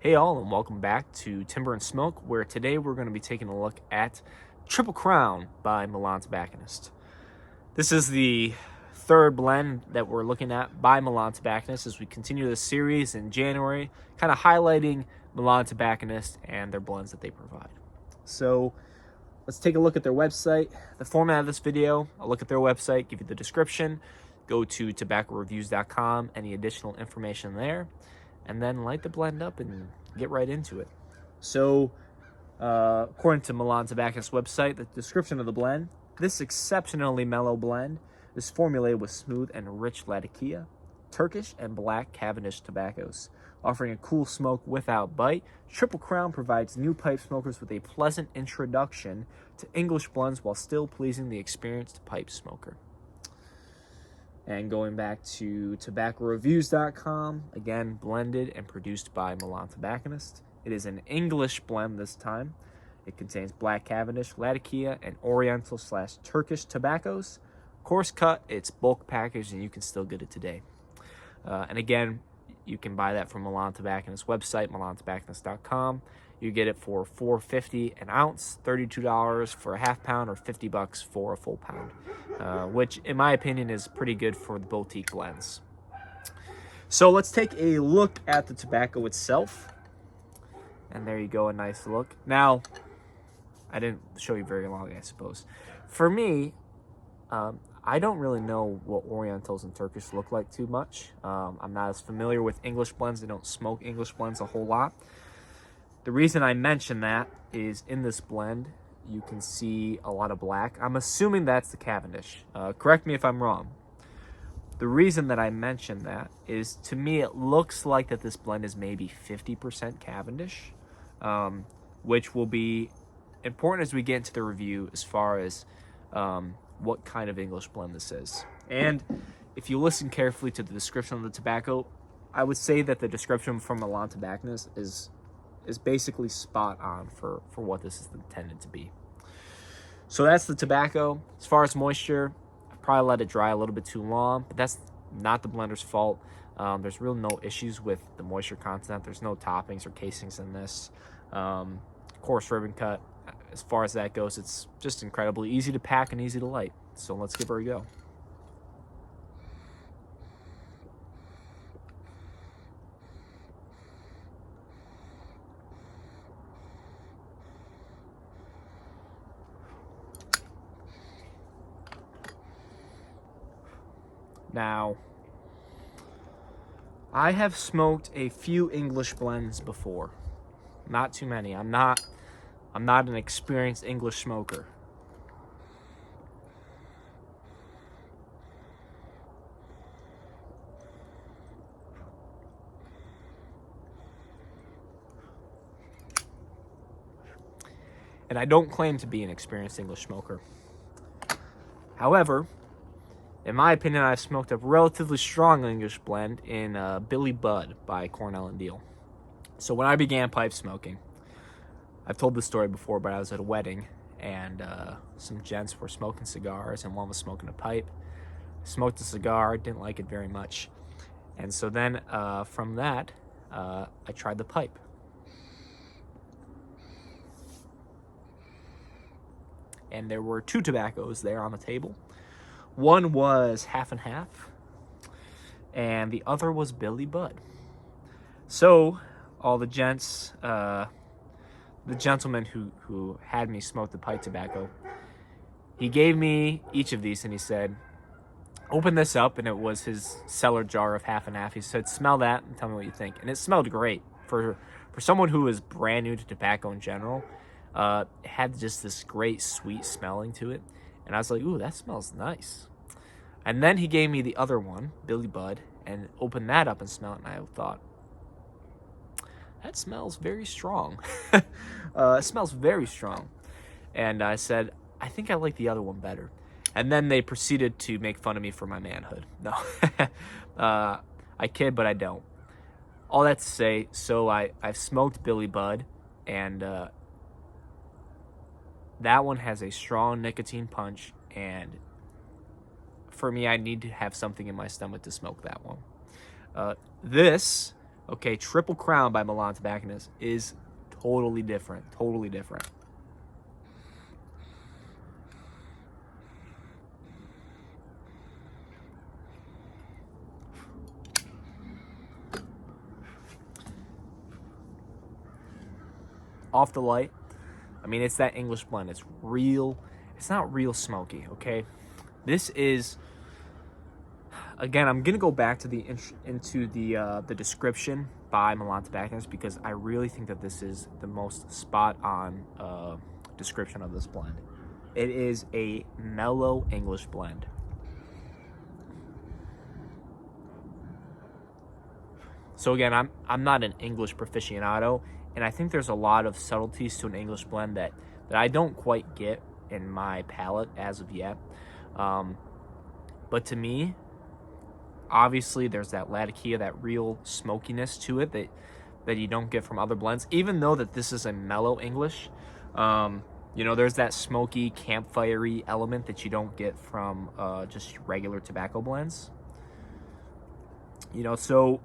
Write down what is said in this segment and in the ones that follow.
Hey all, and welcome back to Timber and Smoke, where today we're going to be taking a look at Triple Crown by Milan Tobacconist. This is the third blend that we're looking at by Milan Tobacconist as we continue this series in January, kind of highlighting Milan Tobacconist and their blends that they provide. So let's take a look at their website. The format of this video, I'll look at their website, give you the description, go to tobaccoreviews.com, any additional information there, and then light the blend up and get right into it. So, according to Milan Tobacconist's website, the description of the blend: this exceptionally mellow blend is formulated with smooth and rich Latakia, Turkish and black Cavendish tobaccos, offering a cool smoke without bite. Triple Crown provides new pipe smokers with a pleasant introduction to English blends while still pleasing the experienced pipe smoker. And going back to tobaccoreviews.com, again, blended and produced by Milan Tobacconist. It is an English blend this time. It contains black Cavendish, Latakia, and Oriental/Turkish tobaccos. Coarse cut, it's bulk packaged, and you can still get it today. And again, you can buy that from Milan Tobacconist's website, milantobacconist.com. You get it for $4.50 an ounce, $32 for a half pound, or $50 for a full pound, which in my opinion is pretty good for the boutique blends. So let's take a look at the tobacco itself. And there you go, a nice look. Now, I didn't show you very long, I suppose. For me, I don't really know what Orientals and Turkish look like too much. I'm not as familiar with English blends. I don't smoke English blends a whole lot. The reason I mention that is in this blend, you can see a lot of black. I'm assuming that's the Cavendish. Correct me if I'm wrong. The reason that I mention that is, to me, it looks like that this blend is maybe 50% Cavendish, which will be important as we get into the review as far as what kind of English blend this is. And if you listen carefully to the description of the tobacco, I would say that the description from Milan Tobacconist is basically spot on for what this is intended to be. So that's the tobacco. As far as moisture, I probably let it dry a little bit too long, but that's not the blender's fault. There's really no issues with the moisture content. There's no toppings or casings in this. Coarse ribbon cut. As far as that goes, it's just incredibly easy to pack and easy to light. So let's give her a go. Now, I have smoked a few English blends before. Not too many. I'm not an experienced English smoker. And I don't claim to be an experienced English smoker. However, in my opinion, I've smoked a relatively strong English blend in Billy Budd by Cornell and Deal. So when I began pipe smoking, I've told this story before, but I was at a wedding, and some gents were smoking cigars, and one was smoking a pipe. Smoked a cigar, didn't like it very much. And so then from that, I tried the pipe. And there were two tobaccos there on the table. One was half and half, and the other was Billy Budd. So all the gents, the gentleman who had me smoke the pipe tobacco, he gave me each of these and he said, open this up, and it was his cellar jar of half and half. He said, smell that and tell me what you think. And it smelled great. For someone who is brand new to tobacco in general, it had just this great sweet smelling to it. And I was like, ooh, that smells nice. And then he gave me the other one, Billy Budd, and opened that up and smelled it, and I thought, that smells very strong. It smells very strong. And I said, I think I like the other one better. And then they proceeded to make fun of me for my manhood. No, I kid, but I don't. All that to say, so I've smoked Billy Budd, and that one has a strong nicotine punch, and for me, I need to have something in my stomach to smoke that one. This Okay, Triple Crown by Milan Tobacconist is totally different. Totally different. Off the light, I mean, it's that English blend. It's real. It's not real smoky, okay? This is, again, I'm gonna go back to the description by Milan Tobacconist because I really think that this is the most spot on description of this blend. It is a mellow English blend. So again, I'm not an English proficient, and I think there's a lot of subtleties to an English blend that I don't quite get in my palate as of yet. But to me, obviously, there's that Latakia, that real smokiness to it that you don't get from other blends. Even though that this is a mellow English, you know, there's that smoky, campfire-y element that you don't get from just regular tobacco blends. You know, so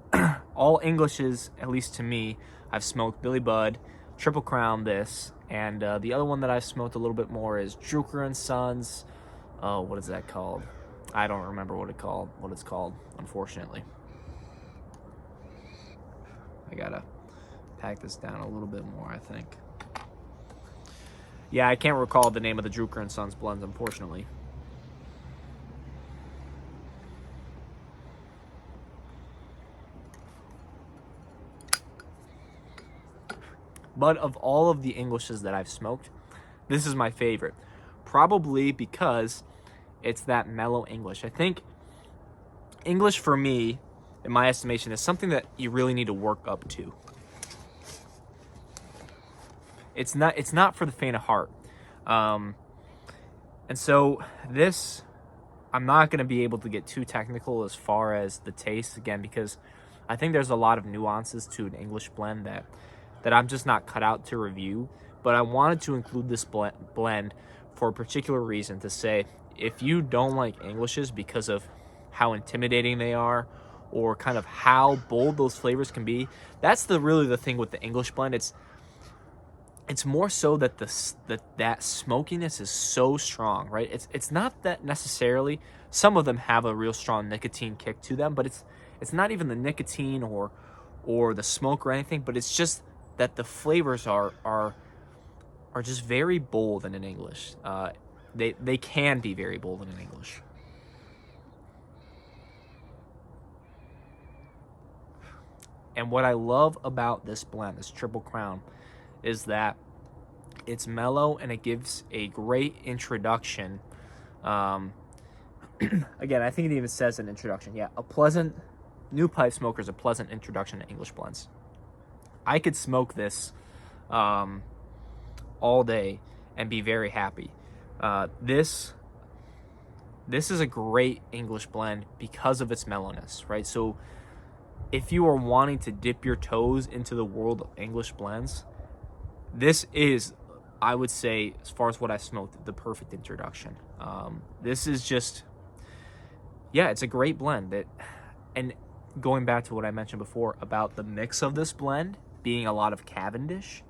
all Englishes, at least to me, I've smoked Billy Bud, Triple Crown this, and the other one that I've smoked a little bit more is Drucker & Sons. Oh, what is that called? I don't remember what it's called, unfortunately. I gotta pack this down a little bit more, I think. Yeah, I can't recall the name of the Drucker & Sons blends, unfortunately. But of all of the Englishes that I've smoked, this is my favorite. Probably because it's that mellow English. I think English for me, in my estimation, is something that you really need to work up to. It's not for the faint of heart. And so this, I'm not going to be able to get too technical as far as the taste, again, because I think there's a lot of nuances to an English blend that I'm just not cut out to review. But I wanted to include this blend for a particular reason, to say if you don't like Englishes because of how intimidating they are or kind of how bold those flavors can be, that's really the thing with the English blend. It's more so that that smokiness is so strong, right? It's not that necessarily. Some of them have a real strong nicotine kick to them, but it's not even the nicotine or the smoke or anything, but it's just that the flavors are just very bold in an English. They can be very bold in an English. And what I love about this blend, this Triple Crown, is that it's mellow and it gives a great introduction. Again, I think it even says an introduction. Yeah, a pleasant, new pipe smokers, a pleasant introduction to English blends. I could smoke this all day and be very happy. This is a great English blend because of its mellowness, right? So if you are wanting to dip your toes into the world of English blends, this is, I would say, as far as what I've smoked, the perfect introduction. This is just, yeah, it's a great blend. And going back to what I mentioned before about the mix of this blend being a lot of Cavendish,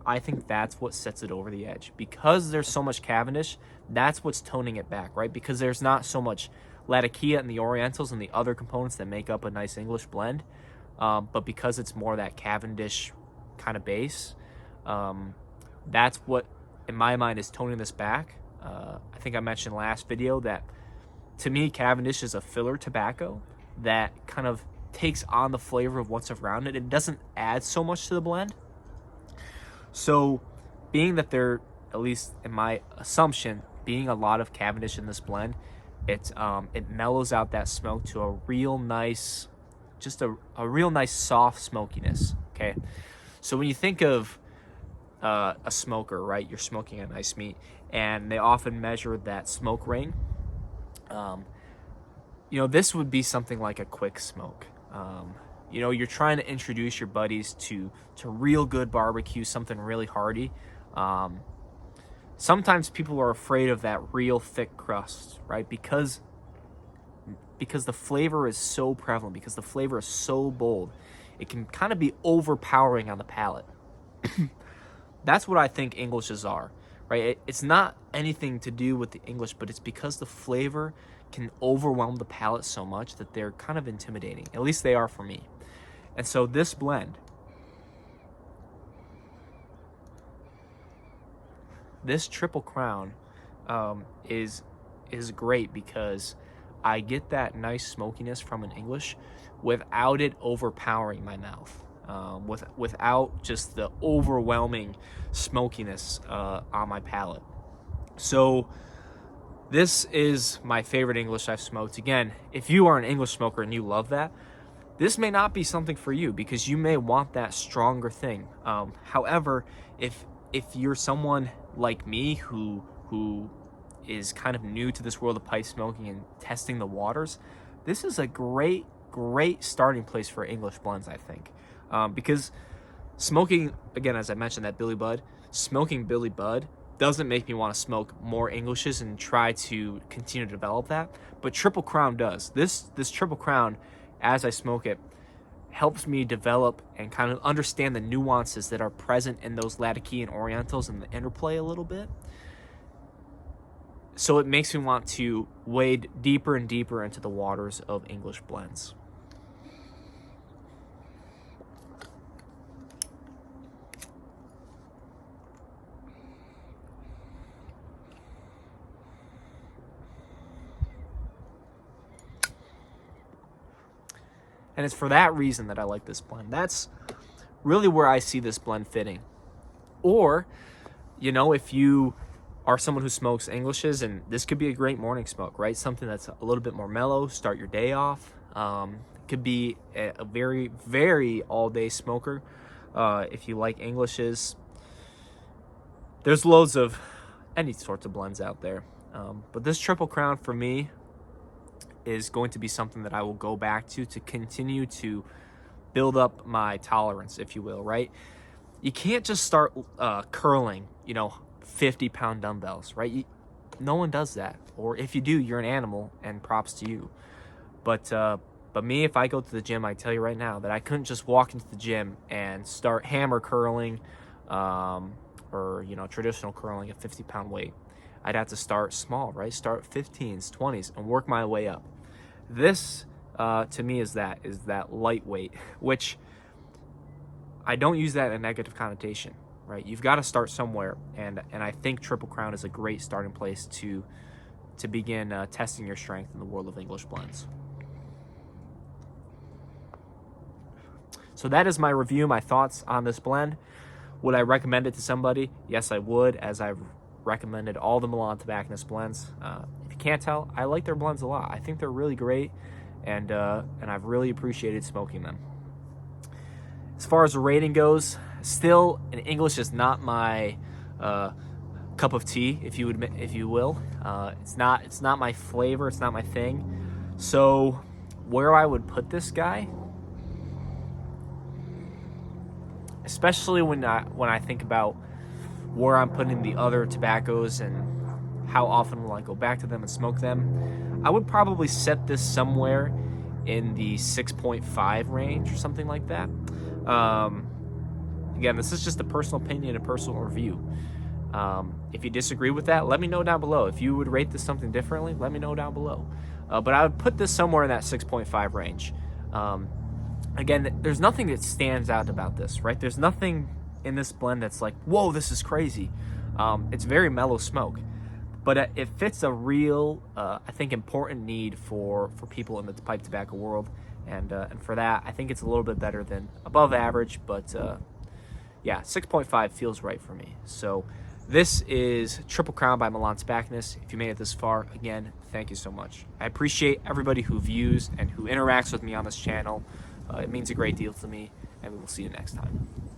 I think that's what sets it over the edge. Because there's so much Cavendish, that's what's toning it back, right? Because there's not so much Latakia and the Orientals and the other components that make up a nice English blend. But because it's more that Cavendish kind of base, that's what, in my mind, is toning this back. I think I mentioned last video that, to me, Cavendish is a filler tobacco that kind of takes on the flavor of what's around it. It doesn't add so much to the blend. So being that there, at least in my assumption, being a lot of Cavendish in this blend, it mellows out that smoke to a real nice, just a real nice soft smokiness. Okay, so when you think of a smoker, right, you're smoking a nice meat, and they often measure that smoke ring. You know, this would be something like a quick smoke. You know, you're trying to introduce your buddies to real good barbecue, something really hearty. Sometimes people are afraid of that real thick crust, right? Because the flavor is so prevalent, because the flavor is so bold. it can kind of be overpowering on the palate. That's what I think Englishes are, right? It's not anything to do with the English, but it's because the flavor can overwhelm the palate so much that they're kind of intimidating. At least they are for me. And so this blend, this Triple Crown, is great because I get that nice smokiness from an English without it overpowering my mouth, without just the overwhelming smokiness on my palate. So this is my favorite English I've smoked. Again, if you are an English smoker and you love that, this may not be something for you because you may want that stronger thing. However, if you're someone like me who is kind of new to this world of pipe smoking and testing the waters, this is a great starting place for English blends, I think. Because smoking, again, as I mentioned, that Billy Bud, smoking Billy Bud doesn't make me want to smoke more Englishes and try to continue to develop that. But Triple Crown does. This Triple Crown, as I smoke it, helps me develop and kind of understand the nuances that are present in those Latakia and Orientals and the interplay a little bit. So it makes me want to wade deeper and deeper into the waters of English blends. And it's for that reason that I like this blend. That's really where I see this blend fitting. Or, you know, if you are someone who smokes Englishes, and this could be a great morning smoke, right? Something that's a little bit more mellow, start your day off. Could be a very all-day smoker. If you like Englishes, there's loads of any sorts of blends out there. But this Triple Crown for me is going to be something that I will go back to continue to build up my tolerance, if you will, right? You can't just start curling, 50-pound dumbbells, right? No one does that. Or if you do, you're an animal, and props to you. But me, if I go to the gym, I tell you right now that I couldn't just walk into the gym and start hammer curling or, traditional curling at 50-pound weight. I'd have to start small, right? Start 15s, 20s, and work my way up. This, to me, is that lightweight, which I don't use that in a negative connotation, right? You've got to start somewhere, and I think Triple Crown is a great starting place to begin testing your strength in the world of English blends. So that is my review, my thoughts on this blend. Would I recommend it to somebody? Yes, I would, as I've recommended all the Milan Tobacconist blends. If you can't tell, I like their blends a lot. I think they're really great, and I've really appreciated smoking them. As far as the rating goes, still, an English is not my cup of tea, if you will. It's not my flavor. It's not my thing. So, where I would put this guy, especially when I think about where I'm putting the other tobaccos and how often will I go back to them and smoke them, I would probably set this somewhere in the 6.5 range or something like that. Again, this is just a personal opinion, a personal review. If you disagree with that, let me know down below. If you would rate this something differently, let me know down below. But I would put this somewhere in that 6.5 range. Again, there's nothing that stands out about this, right? There's nothing in this blend that's like, whoa, this is crazy. It's very mellow smoke, but it fits a real, I think, important need for people in the pipe tobacco world, and for that, I think it's a little bit better than above average, but yeah, 6.5 feels right for me. So this is Triple Crown by Milan Tobacconist. If you made it this far, again, thank you so much. I appreciate everybody who views and who interacts with me on this channel. It means a great deal to me, and we will see you next time.